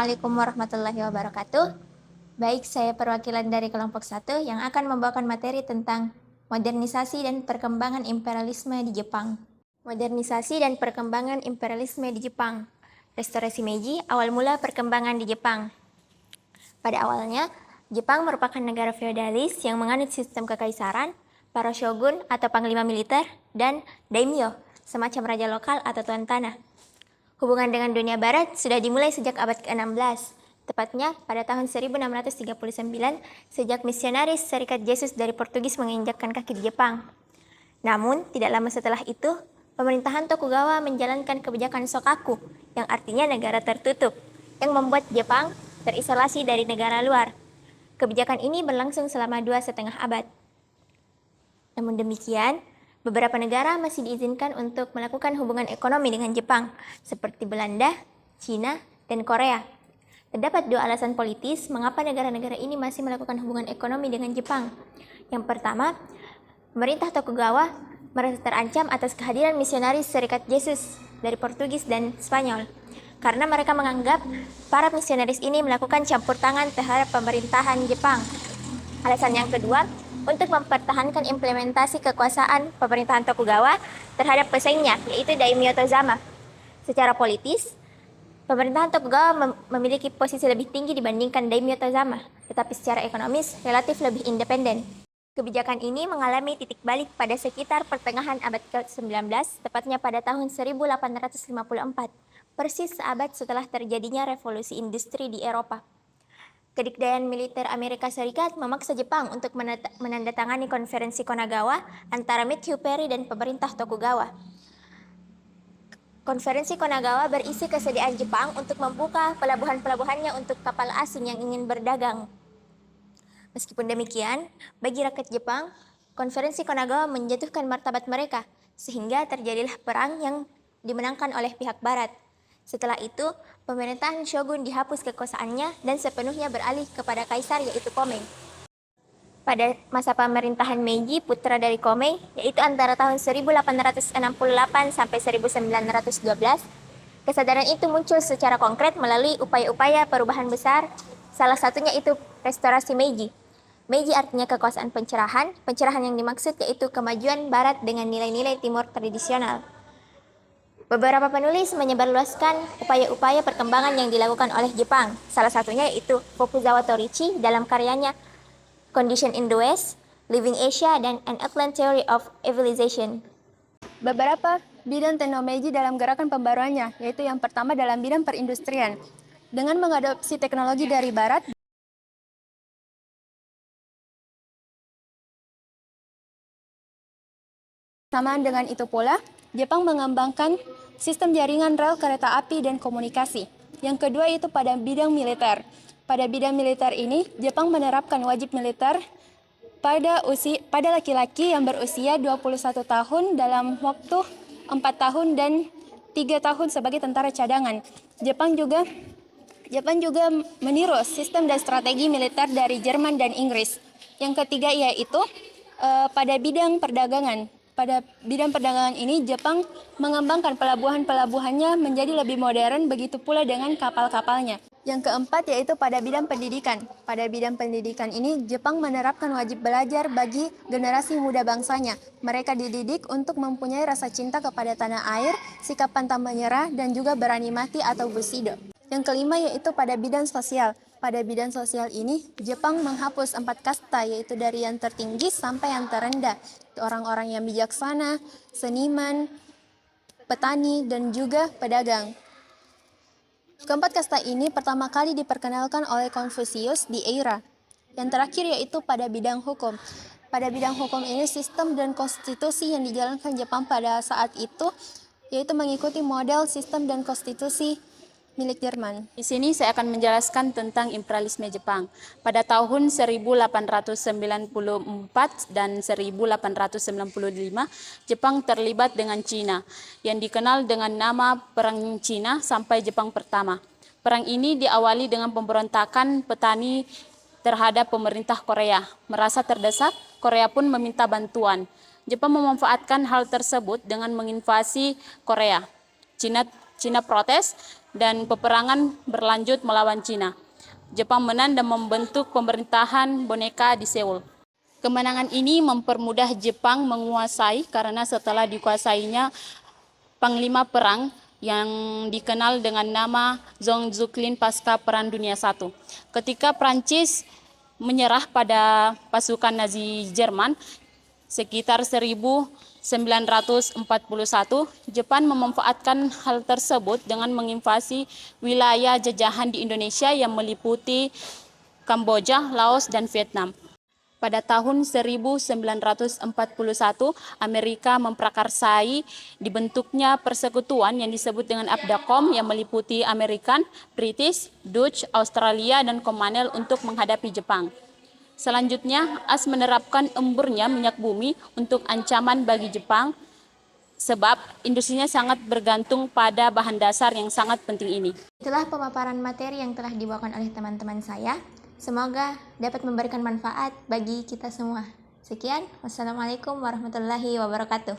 Assalamualaikum warahmatullahi wabarakatuh. Baik, saya perwakilan dari kelompok 1 yang akan membawakan materi tentang modernisasi dan perkembangan imperialisme di Jepang. Modernisasi dan perkembangan imperialisme di Jepang. Restorasi Meiji, awal mula perkembangan di Jepang. Pada awalnya, Jepang merupakan negara feodalis yang menganut sistem kekaisaran, para shogun atau panglima militer, dan daimyo, semacam raja lokal atau tuan tanah. Hubungan dengan dunia barat sudah dimulai sejak abad ke-16, tepatnya pada tahun 1639 sejak misionaris Serikat Yesus dari Portugis menginjakkan kaki di Jepang. Namun, tidak lama setelah itu, pemerintahan Tokugawa menjalankan kebijakan Shokaku, yang artinya negara tertutup, yang membuat Jepang terisolasi dari negara luar. Kebijakan ini berlangsung selama 2,5 abad. Namun demikian, beberapa negara masih diizinkan untuk melakukan hubungan ekonomi dengan Jepang, seperti Belanda, Cina, dan Korea. Terdapat dua alasan politis mengapa negara-negara ini masih melakukan hubungan ekonomi dengan Jepang. Yang pertama, pemerintah Tokugawa merasa terancam atas kehadiran misionaris Serikat Yesus dari Portugis dan Spanyol, karena mereka menganggap para misionaris ini melakukan campur tangan terhadap pemerintahan Jepang. Alasan yang kedua, untuk mempertahankan implementasi kekuasaan pemerintahan Tokugawa terhadap pesaingnya, yaitu Daimyo Tozama. Secara politis, pemerintahan Tokugawa memiliki posisi lebih tinggi dibandingkan Daimyo Tozama, tetapi secara ekonomis relatif lebih independen. Kebijakan ini mengalami titik balik pada sekitar pertengahan abad ke-19, tepatnya pada tahun 1854, persis seabad setelah terjadinya revolusi industri di Eropa. Kedikdayaan militer Amerika Serikat memaksa Jepang untuk menandatangani konferensi Konagawa antara Matthew Perry dan pemerintah Tokugawa. Konferensi Konagawa berisi kesediaan Jepang untuk membuka pelabuhan-pelabuhannya untuk kapal asing yang ingin berdagang. Meskipun demikian, bagi rakyat Jepang, konferensi Konagawa menjatuhkan martabat mereka, sehingga terjadilah perang yang dimenangkan oleh pihak Barat. Setelah itu, pemerintahan shogun dihapus kekuasaannya dan sepenuhnya beralih kepada kaisar, yaitu Komei. Pada masa pemerintahan Meiji, putra dari Komei, yaitu antara tahun 1868 sampai 1912, kesadaran itu muncul secara konkret melalui upaya-upaya perubahan besar, salah satunya itu restorasi Meiji. Meiji artinya kekuasaan pencerahan yang dimaksud yaitu kemajuan barat dengan nilai-nilai timur tradisional. Beberapa penulis menyebarluaskan upaya-upaya perkembangan yang dilakukan oleh Jepang, salah satunya yaitu Fukuzawa Toriichi dalam karyanya Condition in the West, Living Asia, dan An Outline Theory of Civilization. Beberapa bidang teknologi Meiji dalam gerakan pembaruannya, yaitu yang pertama dalam bidang perindustrian. Dengan mengadopsi teknologi dari Barat, samaan dengan itu pula, Jepang mengembangkan sistem jaringan rel kereta api dan komunikasi. Yang kedua itu pada bidang militer. Pada bidang militer ini, Jepang menerapkan wajib militer pada laki-laki yang berusia 21 tahun dalam waktu 4 tahun dan 3 tahun sebagai tentara cadangan. Jepang juga meniru sistem dan strategi militer dari Jerman dan Inggris. Yang ketiga yaitu pada bidang perdagangan. Pada bidang perdagangan ini, Jepang mengembangkan pelabuhan-pelabuhannya menjadi lebih modern, begitu pula dengan kapal-kapalnya. Yang keempat yaitu pada bidang pendidikan. Pada bidang pendidikan ini, Jepang menerapkan wajib belajar bagi generasi muda bangsanya. Mereka dididik untuk mempunyai rasa cinta kepada tanah air, sikap pantang menyerah, dan juga berani mati atau bushido. Yang kelima yaitu pada bidang sosial. Pada bidang sosial ini, Jepang menghapus 4 kasta, yaitu dari yang tertinggi sampai yang terendah. Orang-orang yang bijaksana, seniman, petani, dan juga pedagang. Keempat kasta ini pertama kali diperkenalkan oleh Konfusius di Eira. Yang terakhir yaitu pada bidang hukum. Pada bidang hukum ini, sistem dan konstitusi yang dijalankan Jepang pada saat itu yaitu mengikuti model sistem dan konstitusi milik Jerman. Di sini saya akan menjelaskan tentang imperialisme Jepang. Pada tahun 1894 dan 1895, Jepang terlibat dengan Cina, yang dikenal dengan nama Perang Cina sampai Jepang Pertama. Perang ini diawali dengan pemberontakan petani terhadap pemerintah Korea. Merasa terdesak, Korea pun meminta bantuan. Jepang memanfaatkan hal tersebut dengan menginvasi Korea. Cina protes dan peperangan berlanjut melawan Cina. Jepang menang dan membentuk pemerintahan boneka di Seoul. Kemenangan ini mempermudah Jepang menguasai karena setelah dikuasainya Panglima Perang yang dikenal dengan nama Zhong Zuoklin pasca Perang Dunia I. Ketika Prancis menyerah pada pasukan Nazi Jerman sekitar 1941, Jepang memanfaatkan hal tersebut dengan menginvasi wilayah jajahan di Indonesia yang meliputi Kamboja, Laos, dan Vietnam. Pada tahun 1941, Amerika memprakarsai dibentuknya persekutuan yang disebut dengan ABDACOM yang meliputi American, British, Dutch, Australia, dan Commonwealth untuk menghadapi Jepang. Selanjutnya, AS menerapkan emburnya minyak bumi untuk ancaman bagi Jepang sebab industrinya sangat bergantung pada bahan dasar yang sangat penting ini. Itulah pemaparan materi yang telah dibawakan oleh teman-teman saya. Semoga dapat memberikan manfaat bagi kita semua. Sekian, wassalamualaikum warahmatullahi wabarakatuh.